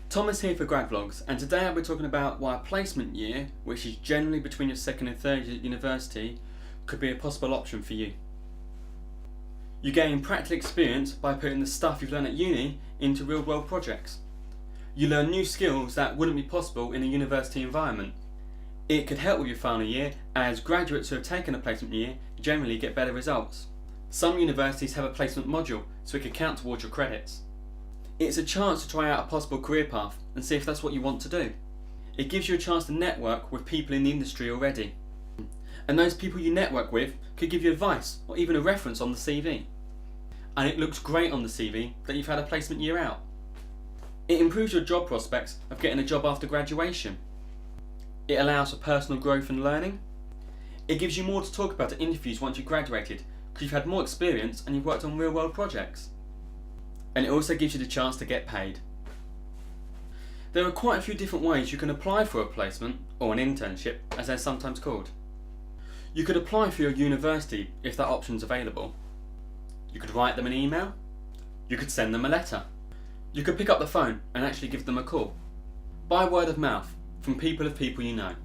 Thomas here for Grad Vlogs, and today I'll be talking about why a placement year, which is generally between your second and third year at university, could be a possible option for you. You gain practical experience by putting the stuff you've learned at uni into real world projects. You learn new skills that wouldn't be possible in a university environment. It could help with your final year, as graduates who have taken a placement year generally get better results. Some universities have a placement module, so it can count towards your credits. It's a chance to try out a possible career path and see if that's what you want to do. It gives you a chance to network with people in the industry already. And those people you network with could give you advice or even a reference on the CV. And it looks great on the CV that you've had a placement year out. It improves your job prospects of getting a job after graduation. It allows for personal growth and learning. It gives you more to talk about at interviews once you've graduated because you've had more experience and you've worked on real world projects. And it also gives you the chance to get paid. There are quite a few different ways you can apply for a placement, or an internship as they're sometimes called. You could apply for your university if that option's available. You could write them an email. You could send them a letter. You could pick up the phone and actually give them a call. By word of mouth, from people of people you know.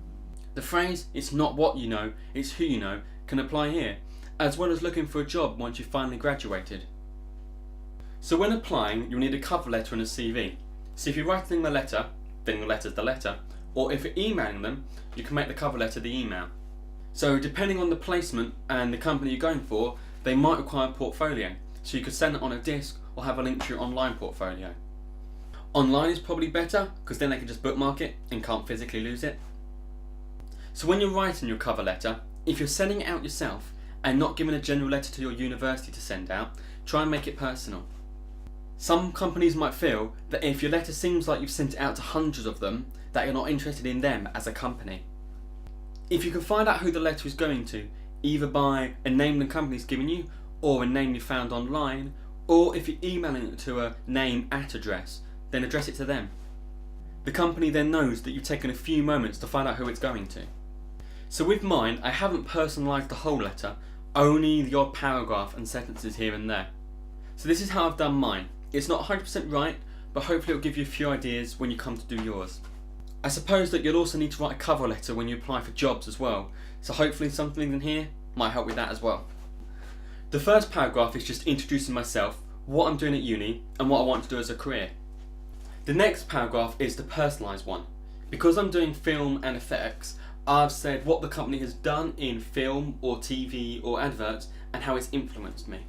The phrase, "it's not what you know, it's who you know," can apply here, as well as looking for a job once you've finally graduated. So when applying, you'll need a cover letter and a CV. So if you're writing them a letter, then your letter's the letter, or if you're emailing them, you can make the cover letter the email. So depending on the placement and the company you're going for, they might require a portfolio, so you could send it on a disk or have a link to your online portfolio. Online is probably better, because then they can just bookmark it and can't physically lose it. So when you're writing your cover letter, if you're sending it out yourself and not giving a general letter to your university to send out, try and make it personal. Some companies might feel that if your letter seems like you've sent it out to hundreds of them, that you're not interested in them as a company. If you can find out who the letter is going to, either by a name the company's given you, or a name you found online, or if you're emailing it to a name at address, then address it to them. The company then knows that you've taken a few moments to find out who it's going to. So with mine, I haven't personalised the whole letter, only the odd paragraph and sentences here and there. So this is how I've done mine. It's not 100% right, but hopefully it'll give you a few ideas when you come to do yours. I suppose that you'll also need to write a cover letter when you apply for jobs as well, so hopefully something in here might help with that as well. The first paragraph is just introducing myself, what I'm doing at uni, and what I want to do as a career. The next paragraph is the personalised one. Because I'm doing film and effects, I've said what the company has done in film or TV or adverts and how it's influenced me.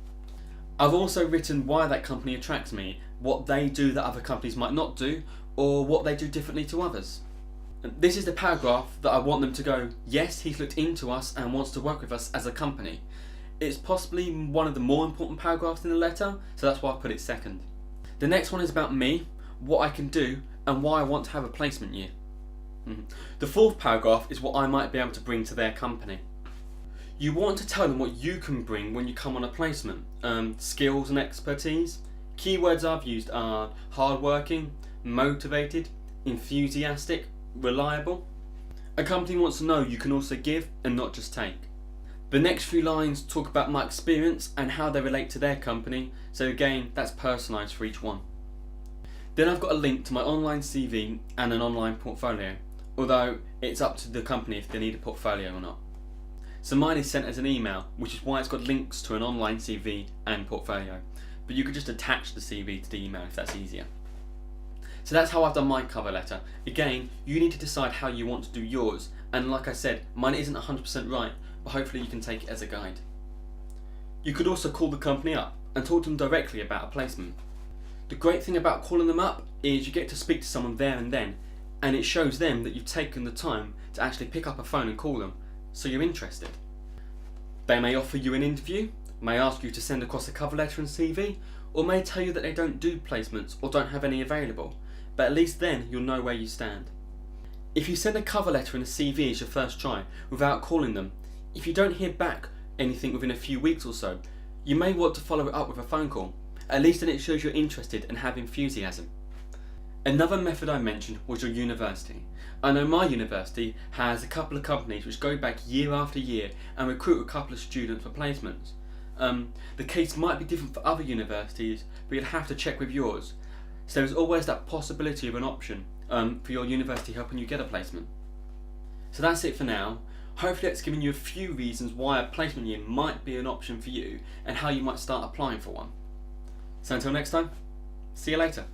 I've also written why that company attracts me, what they do that other companies might not do, or what they do differently to others. This is the paragraph that I want them to go, yes, he's looked into us and wants to work with us as a company. It's possibly one of the more important paragraphs in the letter, so that's why I put it second. The next one is about me, what I can do, and why I want to have a placement year. The fourth paragraph is what I might be able to bring to their company. You want to tell them what you can bring when you come on a placement, skills and expertise. Keywords I've used are hardworking, motivated, enthusiastic, reliable. A company wants to know you can also give and not just take. The next few lines talk about my experience and how they relate to their company, so again, that's personalised for each one. Then I've got a link to my online CV and an online portfolio, although it's up to the company if they need a portfolio or not. So mine is sent as an email, which is why it's got links to an online CV and portfolio. But you could just attach the CV to the email if that's easier. So that's how I've done my cover letter. Again, you need to decide how you want to do yours. And like I said, mine isn't 100% right, but hopefully you can take it as a guide. You could also call the company up and talk to them directly about a placement. The great thing about calling them up is you get to speak to someone there and then, and it shows them that you've taken the time to actually pick up a phone and call them. So you're interested. They may offer you an interview, may ask you to send across a cover letter and CV, or may tell you that they don't do placements or don't have any available, but at least then you'll know where you stand. If you send a cover letter and a CV as your first try without calling them, if you don't hear back anything within a few weeks or so, you may want to follow it up with a phone call. At least then it shows you're interested and have enthusiasm. Another method I mentioned was your university. I know my university has a couple of companies which go back year after year and recruit a couple of students for placements. The case might be different for other universities, but you'd have to check with yours. So there's always that possibility of an option for your university helping you get a placement. So that's it for now. Hopefully it's given you a few reasons why a placement year might be an option for you and how you might start applying for one. So until next time, see you later.